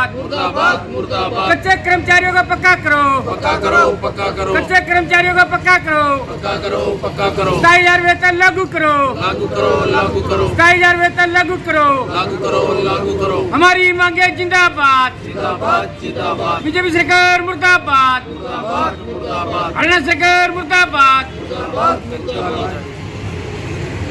मुर्दाबाद मुर्दाबाद मुर्दाबाद। कच्चे कर्मचारियों को पक्का करो, पक्का करो, पक्का करो, कच्चे कर्मचारियों को पक्का करो, पक्का करो, पक्का करो, 27,000 वेतन लागू करो, लागू करो, लागू करो, 27,000 वेतन लागू करो, लागू करो, लागू करो। हमारी मांगे जिंदाबाद, जिंदाबाद जिंदाबाद, बीजेपी सरकार मुर्दाबाद, मुर्दाबाद मुर्दाबाद, हरियाणा सरकार मुर्दाबाद। मुर्दाबाद।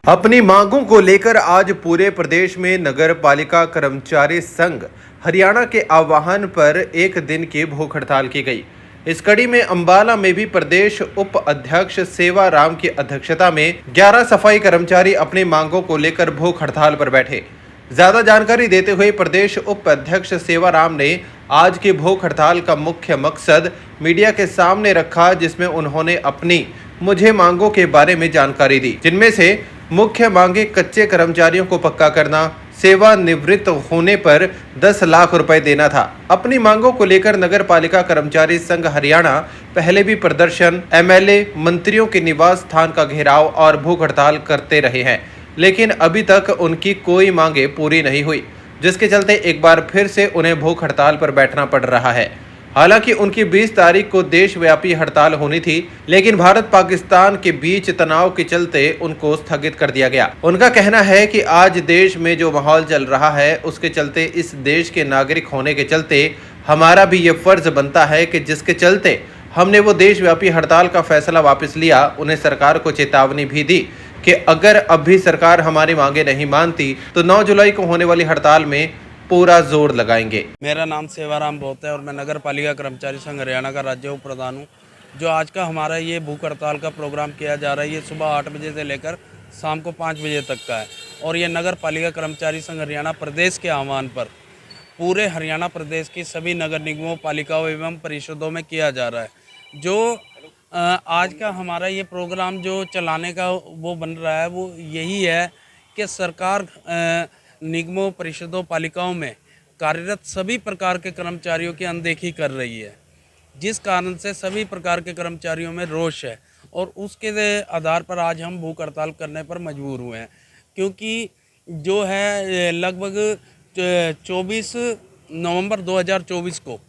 अपनी मांगों को लेकर आज पूरे प्रदेश में नगर पालिका कर्मचारी संघ हरियाणा के आह्वान पर एक दिन की भूख हड़ताल की गई। इस कड़ी में अंबाला में भी प्रदेश उप अध्यक्ष सेवा राम की अध्यक्षता में 11 सफाई कर्मचारी अपनी मांगों को लेकर भूख हड़ताल पर बैठे। ज्यादा जानकारी देते हुए प्रदेश उप अध्यक्ष सेवा राम ने आज की भूख हड़ताल का मुख्य मकसद मीडिया के सामने रखा, जिसमें उन्होंने अपनी मुझे मांगों के बारे में जानकारी दी, जिनमें से मुख्य मांगे कच्चे कर्मचारियों को पक्का करना, सेवानिवृत्त होने पर 10 लाख रुपए देना था। अपनी मांगों को लेकर नगर पालिका कर्मचारी संघ हरियाणा पहले भी प्रदर्शन, एमएलए, मंत्रियों के निवास स्थान का घेराव और भूख हड़ताल करते रहे हैं, लेकिन अभी तक उनकी कोई मांगे पूरी नहीं हुई, जिसके चलते एक बार फिर से उन्हें भूख हड़ताल पर बैठना पड़ रहा है। हालांकि उनकी 20 तारीख को देशव्यापी हड़ताल होनी थी, लेकिन भारत पाकिस्तान के बीच तनाव के चलते उनको स्थगित कर दिया गया। उनका कहना है कि आज देश में जो माहौल चल रहा है, उसके चलते इस देश के नागरिक होने के चलते हमारा भी ये फर्ज बनता है कि जिसके चलते हमने वो देशव्यापी हड़ताल का फैसला वापस लिया। उन्हें सरकार को चेतावनी भी दी कि अगर अब भी सरकार हमारी मांगे नहीं मानती तो 9 जुलाई को होने वाली हड़ताल में पूरा जोर लगाएंगे। मेरा नाम सेवाराम बोहत है और मैं नगर पालिका कर्मचारी संघ हरियाणा का राज्य उप प्रधान हूँ। जो आज का हमारा ये भूख हड़ताल का प्रोग्राम किया जा रहा है, ये सुबह 8 बजे से लेकर शाम को 5 बजे तक का है और ये नगर पालिका कर्मचारी संघ हरियाणा प्रदेश के आह्वान पर पूरे हरियाणा प्रदेश की सभी नगर निगमों, पालिकाओं एवं परिषदों में किया जा रहा है। जो आज का हमारा ये प्रोग्राम जो चलाने का वो बन रहा है, वो यही है कि सरकार निगमों, परिषदों, पालिकाओं में कार्यरत सभी प्रकार के कर्मचारियों की अनदेखी कर रही है, जिस कारण से सभी प्रकार के कर्मचारियों में रोष है और उसके आधार पर आज हम भूख हड़ताल करने पर मजबूर हुए हैं। क्योंकि जो है लगभग 24 नवंबर 2024 को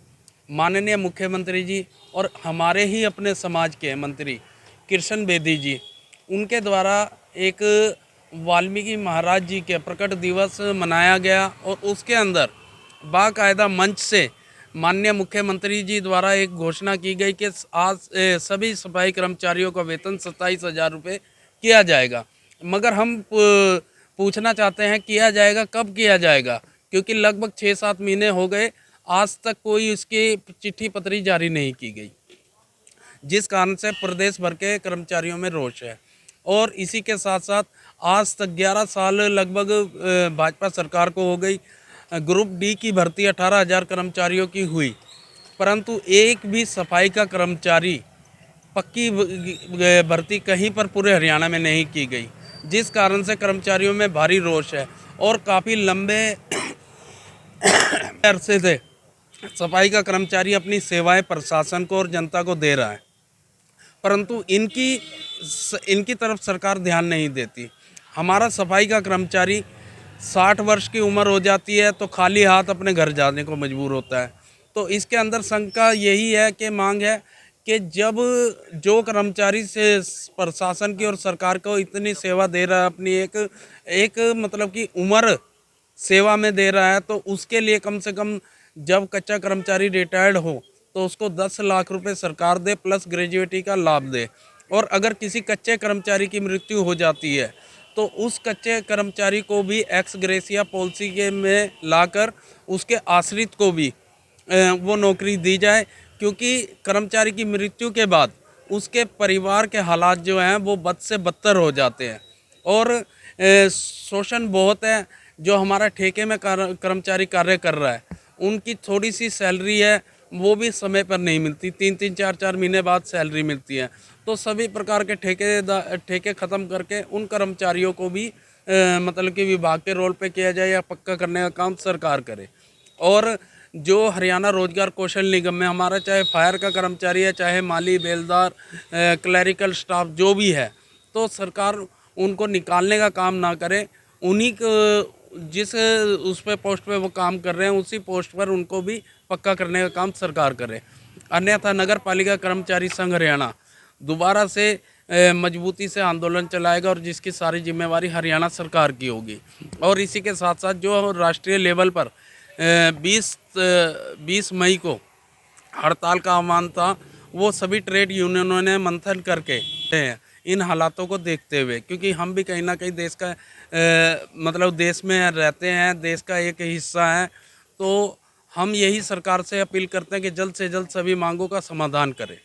माननीय मुख्यमंत्री जी और हमारे ही अपने समाज के मंत्री कृष्ण बेदी जी, उनके द्वारा एक वाल्मीकि महाराज जी के प्रकट दिवस मनाया गया और उसके अंदर बाकायदा मंच से माननीय मुख्यमंत्री जी द्वारा एक घोषणा की गई कि आज सभी सफाई कर्मचारियों का वेतन 27,000 रुपये किया जाएगा। मगर हम पूछना चाहते हैं किया जाएगा कब किया जाएगा, क्योंकि लगभग 6-7 महीने हो गए, आज तक कोई इसकी चिट्ठी पत्री जारी नहीं की गई, जिस कारण से प्रदेश भर के कर्मचारियों में रोष है। और इसी के साथ साथ आज तक 11 साल लगभग भाजपा सरकार को हो गई। ग्रुप डी की भर्ती 18,000 कर्मचारियों की हुई, परंतु एक भी सफाई का कर्मचारी पक्की भर्ती कहीं पर पूरे हरियाणा में नहीं की गई, जिस कारण से कर्मचारियों में भारी रोष है और काफ़ी लंबे अरसे से सफाई का कर्मचारी अपनी सेवाएं प्रशासन को और जनता को दे रहा है, परंतु इनकी तरफ सरकार ध्यान नहीं देती। हमारा सफाई का कर्मचारी 60 वर्ष की उम्र हो जाती है तो खाली हाथ अपने घर जाने को मजबूर होता है। तो इसके अंदर संघ का यही है कि मांग है कि जब जो कर्मचारी से प्रशासन की और सरकार को इतनी सेवा दे रहा है, अपनी एक मतलब कि उम्र सेवा में दे रहा है, तो उसके लिए कम से कम जब कच्चा कर्मचारी रिटायर्ड हो तो उसको 10 लाख रुपए सरकार दे प्लस ग्रेजुएटी का लाभ दे। और अगर किसी कच्चे कर्मचारी की मृत्यु हो जाती है तो उस कच्चे कर्मचारी को भी एक्स ग्रेसिया पॉलिसी के में लाकर उसके आश्रित को भी वो नौकरी दी जाए, क्योंकि कर्मचारी की मृत्यु के बाद उसके परिवार के हालात जो हैं वो बद से बदतर हो जाते हैं और शोषण बहुत है। जो हमारा ठेके में कर्मचारी कार्य कर रहा है, उनकी थोड़ी सी सैलरी है वो भी समय पर नहीं मिलती, 3-3, 4-4 महीने बाद सैलरी मिलती है। तो सभी प्रकार के ठेके ख़त्म करके उन कर्मचारियों को भी मतलब कि विभाग के रोल पे किया जाए या पक्का करने का काम सरकार करे। और जो हरियाणा रोजगार कौशल निगम में हमारा चाहे फायर का कर्मचारी है, चाहे माली, बेलदार, क्लरिकल स्टाफ जो भी है, तो सरकार उनको निकालने का काम ना करे, उन्हीं को जिस उस पे पोस्ट पे वो काम कर रहे हैं उसी पोस्ट पर उनको भी पक्का करने का काम सरकार करे। अन्यथा नगर पालिका कर्मचारी संघ हरियाणा दोबारा से मजबूती से आंदोलन चलाएगा और जिसकी सारी जिम्मेवारी हरियाणा सरकार की होगी। और इसी के साथ साथ जो राष्ट्रीय लेवल पर 20 मई को हड़ताल का आह्वान था, वो सभी ट्रेड यूनियनों ने मंथन करके इन हालातों को देखते हुए, क्योंकि हम भी कहीं ना कहीं देश का मतलब देश में रहते हैं, देश का एक हिस्सा है, तो हम यही सरकार से अपील करते हैं कि जल्द से जल्द सभी मांगों का समाधान करें।